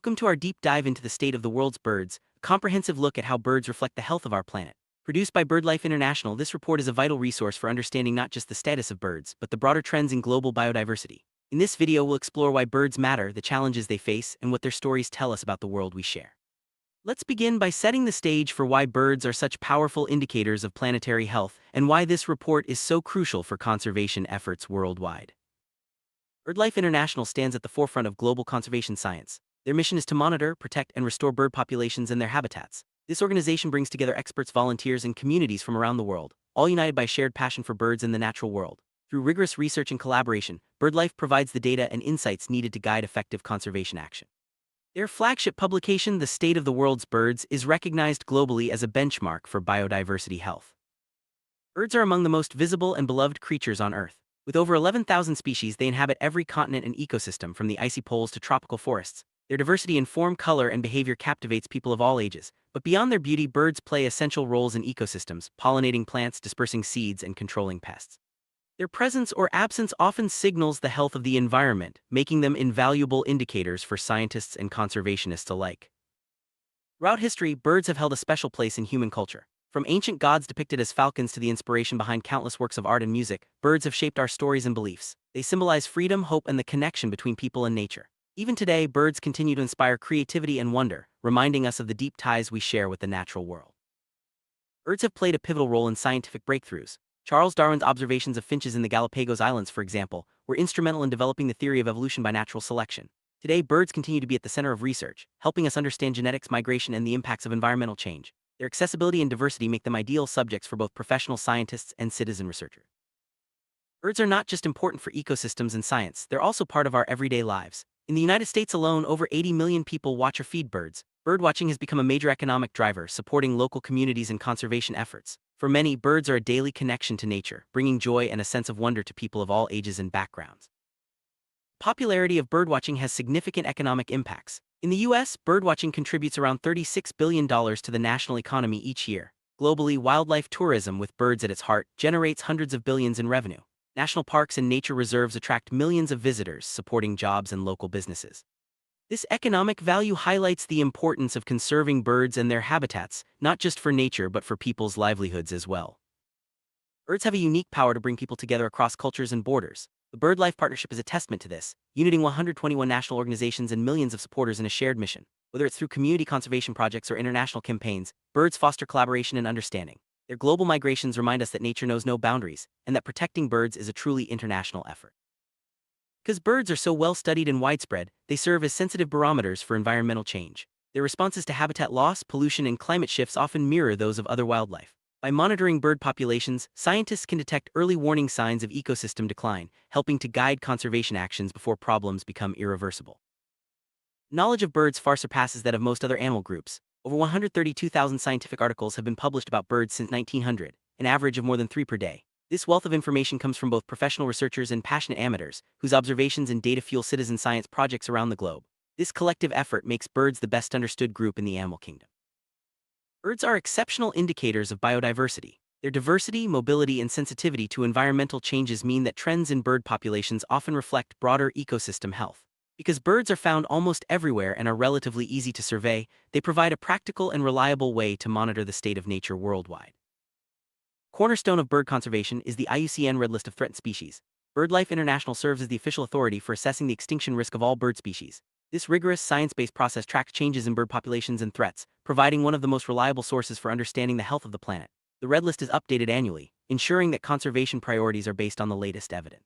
Welcome to our deep dive into the state of the world's birds, a comprehensive look at how birds reflect the health of our planet. Produced by BirdLife International, this report is a vital resource for understanding not just the status of birds, but the broader trends in global biodiversity. In this video, we'll explore why birds matter, the challenges they face, and what their stories tell us about the world we share. Let's begin by setting the stage for why birds are such powerful indicators of planetary health and why this report is so crucial for conservation efforts worldwide. BirdLife International stands at the forefront of global conservation science. Their mission is to monitor, protect, and restore bird populations and their habitats. This organization brings together experts, volunteers, and communities from around the world, all united by a shared passion for birds and the natural world. Through rigorous research and collaboration, BirdLife provides the data and insights needed to guide effective conservation action. Their flagship publication, The State of the World's Birds, is recognized globally as a benchmark for biodiversity health. Birds are among the most visible and beloved creatures on Earth. With over 11,000 species, they inhabit every continent and ecosystem, from the icy poles to tropical forests. Their diversity in form, color, and behavior captivates people of all ages. But beyond their beauty, birds play essential roles in ecosystems, pollinating plants, dispersing seeds, and controlling pests. Their presence or absence often signals the health of the environment, making them invaluable indicators for scientists and conservationists alike. Throughout history, birds have held a special place in human culture. From ancient gods depicted as falcons to the inspiration behind countless works of art and music, birds have shaped our stories and beliefs. They symbolize freedom, hope, and the connection between people and nature. Even today, birds continue to inspire creativity and wonder, reminding us of the deep ties we share with the natural world. Birds have played a pivotal role in scientific breakthroughs. Charles Darwin's observations of finches in the Galapagos Islands, for example, were instrumental in developing the theory of evolution by natural selection. Today, birds continue to be at the center of research, helping us understand genetics, migration, and the impacts of environmental change. Their accessibility and diversity make them ideal subjects for both professional scientists and citizen researchers. Birds are not just important for ecosystems and science, they're also part of our everyday lives. In the United States alone, over 80 million people watch or feed birds. Birdwatching has become a major economic driver, supporting local communities and conservation efforts. For many, birds are a daily connection to nature, bringing joy and a sense of wonder to people of all ages and backgrounds. Popularity of birdwatching has significant economic impacts. In the U.S., birdwatching contributes around $36 billion to the national economy each year. Globally, wildlife tourism, with birds at its heart, generates hundreds of billions in revenue. National parks and nature reserves attract millions of visitors, supporting jobs and local businesses. This economic value highlights the importance of conserving birds and their habitats, not just for nature but for people's livelihoods as well. Birds have a unique power to bring people together across cultures and borders. The BirdLife Partnership is a testament to this, uniting 121 national organizations and millions of supporters in a shared mission. Whether it's through community conservation projects or international campaigns, birds foster collaboration and understanding. Their global migrations remind us that nature knows no boundaries, and that protecting birds is a truly international effort. Because birds are so well studied and widespread, they serve as sensitive barometers for environmental change. Their responses to habitat loss, pollution, and climate shifts often mirror those of other wildlife. By monitoring bird populations, scientists can detect early warning signs of ecosystem decline, helping to guide conservation actions before problems become irreversible. Knowledge of birds far surpasses that of most other animal groups. Over 132,000 scientific articles have been published about birds since 1900, an average of more than 3 per day. This wealth of information comes from both professional researchers and passionate amateurs, whose observations and data fuel citizen science projects around the globe. This collective effort makes birds the best understood group in the animal kingdom. Birds are exceptional indicators of biodiversity. Their diversity, mobility, and sensitivity to environmental changes mean that trends in bird populations often reflect broader ecosystem health. Because birds are found almost everywhere and are relatively easy to survey, they provide a practical and reliable way to monitor the state of nature worldwide. Cornerstone of bird conservation is the IUCN Red List of Threatened Species. BirdLife International serves as the official authority for assessing the extinction risk of all bird species. This rigorous, science-based process tracks changes in bird populations and threats, providing one of the most reliable sources for understanding the health of the planet. The Red List is updated annually, ensuring that conservation priorities are based on the latest evidence.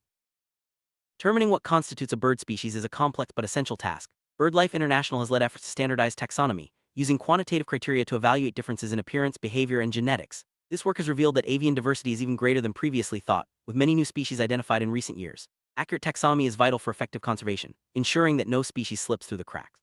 Determining what constitutes a bird species is a complex but essential task. BirdLife International has led efforts to standardize taxonomy, using quantitative criteria to evaluate differences in appearance, behavior, and genetics. This work has revealed that avian diversity is even greater than previously thought, with many new species identified in recent years. Accurate taxonomy is vital for effective conservation, ensuring that no species slips through the cracks.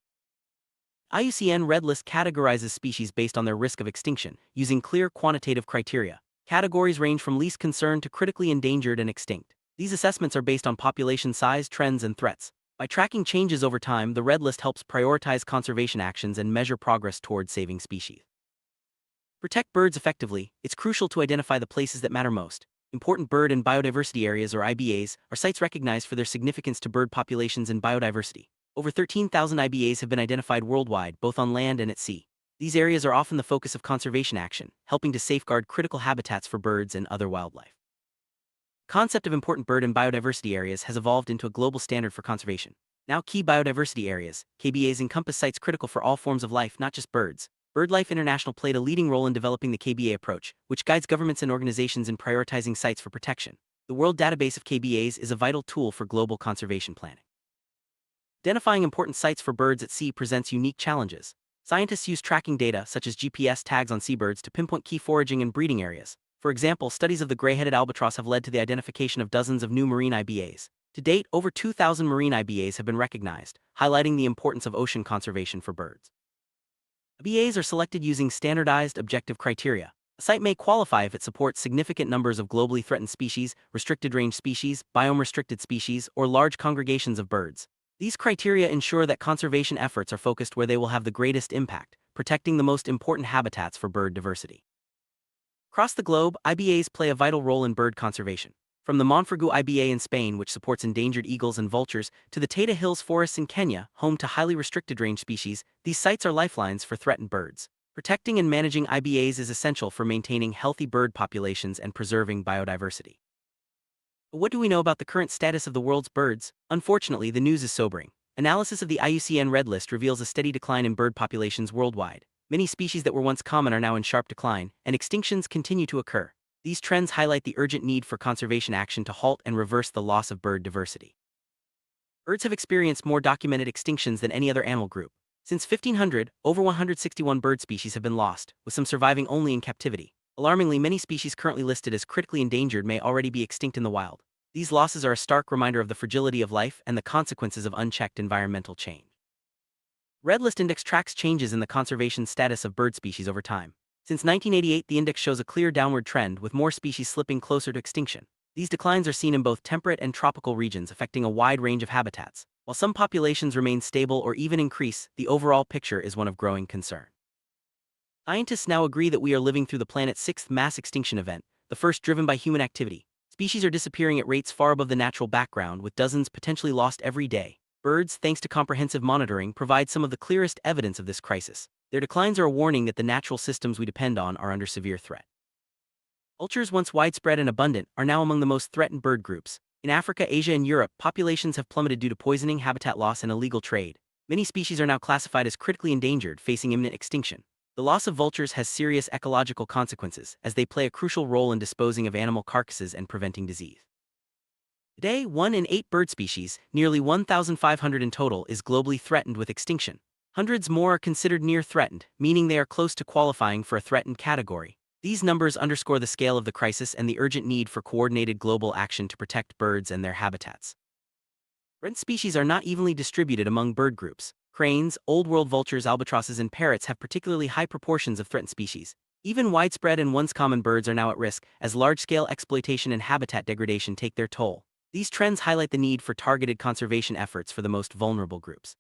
IUCN Red List categorizes species based on their risk of extinction, using clear quantitative criteria. Categories range from least concern to critically endangered and extinct. These assessments are based on population size, trends, and threats. By tracking changes over time, the Red List helps prioritize conservation actions and measure progress toward saving species. Protect birds effectively, it's crucial to identify the places that matter most. Important bird and biodiversity areas, or IBAs, are sites recognized for their significance to bird populations and biodiversity. Over 13,000 IBAs have been identified worldwide, both on land and at sea. These areas are often the focus of conservation action, helping to safeguard critical habitats for birds and other wildlife. The concept of important bird and biodiversity areas has evolved into a global standard for conservation. Now, key biodiversity areas, KBAs, encompass sites critical for all forms of life, not just birds. BirdLife International played a leading role in developing the KBA approach, which guides governments and organizations in prioritizing sites for protection. The World Database of KBAs is a vital tool for global conservation planning. Identifying important sites for birds at sea presents unique challenges. Scientists use tracking data, such as GPS tags on seabirds, to pinpoint key foraging and breeding areas. For example, studies of the gray-headed albatross have led to the identification of dozens of new marine IBAs. To date, over 2,000 marine IBAs have been recognized, highlighting the importance of ocean conservation for birds. IBAs are selected using standardized, objective criteria. A site may qualify if it supports significant numbers of globally threatened species, restricted range species, biome-restricted species, or large congregations of birds. These criteria ensure that conservation efforts are focused where they will have the greatest impact, protecting the most important habitats for bird diversity. Across the globe, IBAs play a vital role in bird conservation. From the Monforgu IBA in Spain, which supports endangered eagles and vultures, to the Taita Hills forests in Kenya, home to highly restricted range species, these sites are lifelines for threatened birds. Protecting and managing IBAs is essential for maintaining healthy bird populations and preserving biodiversity. But what do we know about the current status of the world's birds? Unfortunately, the news is sobering. Analysis of the IUCN Red List reveals a steady decline in bird populations worldwide. Many species that were once common are now in sharp decline, and extinctions continue to occur. These trends highlight the urgent need for conservation action to halt and reverse the loss of bird diversity. Birds have experienced more documented extinctions than any other animal group. Since 1500, over 161 bird species have been lost, with some surviving only in captivity. Alarmingly, many species currently listed as critically endangered may already be extinct in the wild. These losses are a stark reminder of the fragility of life and the consequences of unchecked environmental change. Red List Index tracks changes in the conservation status of bird species over time. Since 1988, the index shows a clear downward trend, with more species slipping closer to extinction. These declines are seen in both temperate and tropical regions, affecting a wide range of habitats. While some populations remain stable or even increase, the overall picture is one of growing concern. Scientists now agree that we are living through the planet's sixth mass extinction event, the first driven by human activity. Species are disappearing at rates far above the natural background, with dozens potentially lost every day. Birds, thanks to comprehensive monitoring, provide some of the clearest evidence of this crisis. Their declines are a warning that the natural systems we depend on are under severe threat. Vultures, once widespread and abundant, are now among the most threatened bird groups. In Africa, Asia, and Europe, populations have plummeted due to poisoning, habitat loss, and illegal trade. Many species are now classified as critically endangered, facing imminent extinction. The loss of vultures has serious ecological consequences, as they play a crucial role in disposing of animal carcasses and preventing disease. Today, 1 in 8 bird species, nearly 1,500 in total, is globally threatened with extinction. Hundreds more are considered near threatened, meaning they are close to qualifying for a threatened category. These numbers underscore the scale of the crisis and the urgent need for coordinated global action to protect birds and their habitats. Threatened species are not evenly distributed among bird groups. Cranes, Old World vultures, albatrosses, and parrots have particularly high proportions of threatened species. Even widespread and once common birds are now at risk, as large-scale exploitation and habitat degradation take their toll. These trends highlight the need for targeted conservation efforts for the most vulnerable groups.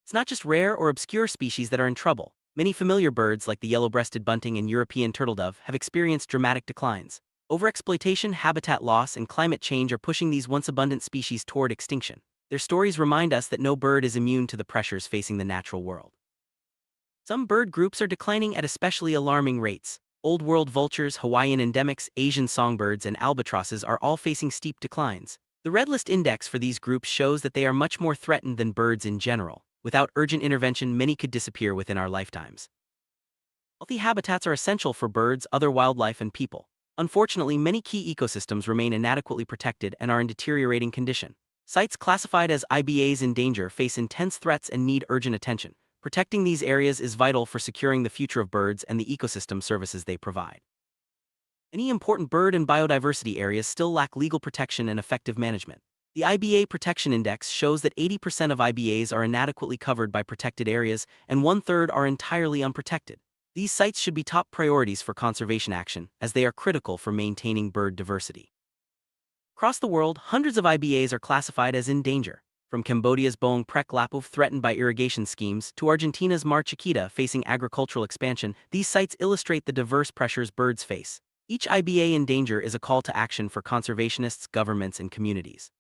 It's not just rare or obscure species that are in trouble. Many familiar birds, like the yellow-breasted bunting and European turtledove, have experienced dramatic declines. Overexploitation, habitat loss, and climate change are pushing these once-abundant species toward extinction. Their stories remind us that no bird is immune to the pressures facing the natural world. Some bird groups are declining at especially alarming rates. Old World vultures, Hawaiian endemics, Asian songbirds, and albatrosses are all facing steep declines. The Red List Index for these groups shows that they are much more threatened than birds in general. Without urgent intervention, many could disappear within our lifetimes. Healthy habitats are essential for birds, other wildlife, and people. Unfortunately, many key ecosystems remain inadequately protected and are in deteriorating condition. Sites classified as IBAs in danger face intense threats and need urgent attention. Protecting these areas is vital for securing the future of birds and the ecosystem services they provide. Many important bird and biodiversity areas still lack legal protection and effective management. The IBA Protection Index shows that 80% of IBAs are inadequately covered by protected areas and 1/3 are entirely unprotected. These sites should be top priorities for conservation action, as they are critical for maintaining bird diversity. Across the world, hundreds of IBAs are classified as in danger. From Cambodia's Boong Prek Lapuf, threatened by irrigation schemes, to Argentina's Mar Chiquita, facing agricultural expansion, these sites illustrate the diverse pressures birds face. Each IBA in danger is a call to action for conservationists, governments, and communities.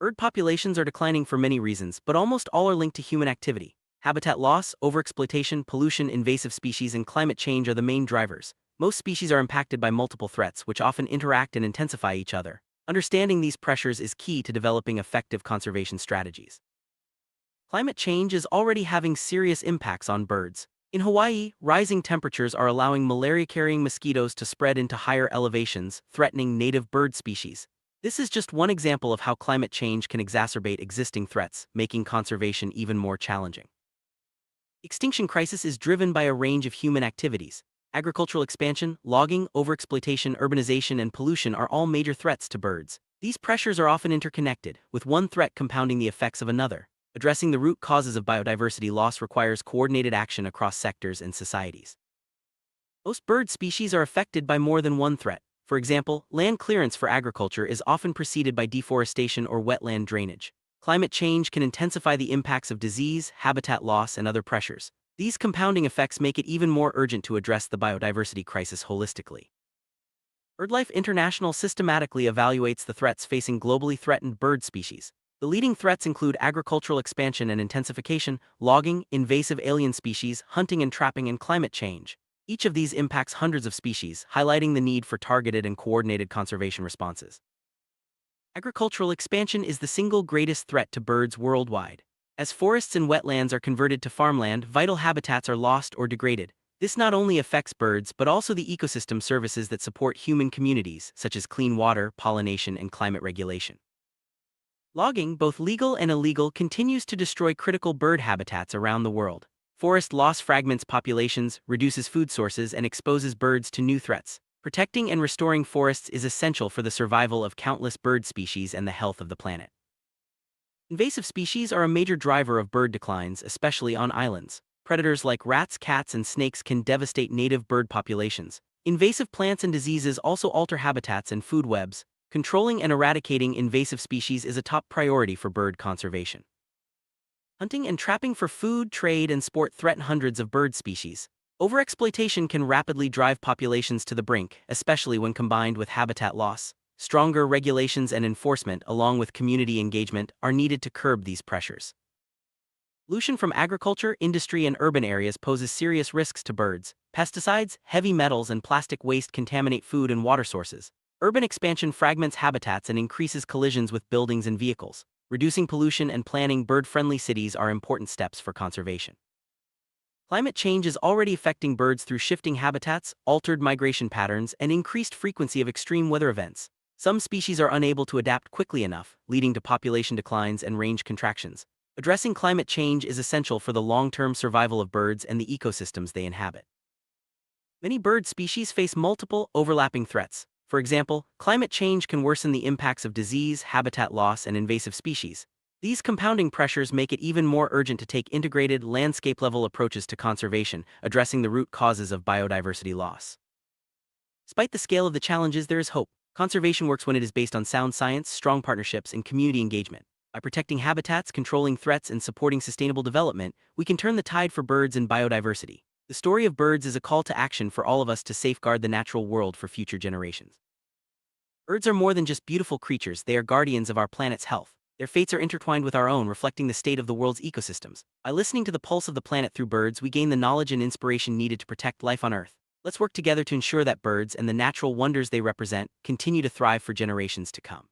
Bird populations are declining for many reasons, but almost all are linked to human activity. Habitat loss, overexploitation, pollution, invasive species, and climate change are the main drivers. Most species are impacted by multiple threats, which often interact and intensify each other. Understanding these pressures is key to developing effective conservation strategies. Climate change is already having serious impacts on birds. In Hawaii, rising temperatures are allowing malaria-carrying mosquitoes to spread into higher elevations, threatening native bird species. This is just one example of how climate change can exacerbate existing threats, making conservation even more challenging. Extinction crisis is driven by a range of human activities. Agricultural expansion, logging, overexploitation, urbanization, and pollution are all major threats to birds. These pressures are often interconnected, with one threat compounding the effects of another. Addressing the root causes of biodiversity loss requires coordinated action across sectors and societies. Most bird species are affected by more than one threat. For example, land clearance for agriculture is often preceded by deforestation or wetland drainage. Climate change can intensify the impacts of disease, habitat loss, and other pressures. These compounding effects make it even more urgent to address the biodiversity crisis holistically. BirdLife International systematically evaluates the threats facing globally threatened bird species. The leading threats include agricultural expansion and intensification, logging, invasive alien species, hunting and trapping, and climate change. Each of these impacts hundreds of species, highlighting the need for targeted and coordinated conservation responses. Agricultural expansion is the single greatest threat to birds worldwide. As forests and wetlands are converted to farmland, vital habitats are lost or degraded. This not only affects birds but also the ecosystem services that support human communities, such as clean water, pollination, and climate regulation. Logging, both legal and illegal, continues to destroy critical bird habitats around the world. Forest loss fragments populations, reduces food sources, and exposes birds to new threats. Protecting and restoring forests is essential for the survival of countless bird species and the health of the planet. Invasive species are a major driver of bird declines, especially on islands. Predators like rats, cats, and snakes can devastate native bird populations. Invasive plants and diseases also alter habitats and food webs. Controlling and eradicating invasive species is a top priority for bird conservation. Hunting and trapping for food, trade, and sport threaten hundreds of bird species. Overexploitation can rapidly drive populations to the brink, especially when combined with habitat loss. Stronger regulations and enforcement, along with community engagement, are needed to curb these pressures. Pollution from agriculture, industry, and urban areas poses serious risks to birds. Pesticides, heavy metals, and plastic waste contaminate food and water sources. Urban expansion fragments habitats and increases collisions with buildings and vehicles. Reducing pollution and planning bird-friendly cities are important steps for conservation. Climate change is already affecting birds through shifting habitats, altered migration patterns, and increased frequency of extreme weather events. Some species are unable to adapt quickly enough, leading to population declines and range contractions. Addressing climate change is essential for the long-term survival of birds and the ecosystems they inhabit. Many bird species face multiple, overlapping threats. For example, climate change can worsen the impacts of disease, habitat loss, and invasive species. These compounding pressures make it even more urgent to take integrated, landscape-level approaches to conservation, addressing the root causes of biodiversity loss. Despite the scale of the challenges, there is hope. Conservation works when it is based on sound science, strong partnerships, and community engagement. By protecting habitats, controlling threats, and supporting sustainable development, we can turn the tide for birds and biodiversity. The story of birds is a call to action for all of us to safeguard the natural world for future generations. Birds are more than just beautiful creatures, they are guardians of our planet's health. Their fates are intertwined with our own, reflecting the state of the world's ecosystems. By listening to the pulse of the planet through birds, we gain the knowledge and inspiration needed to protect life on Earth. Let's work together to ensure that birds and the natural wonders they represent continue to thrive for generations to come.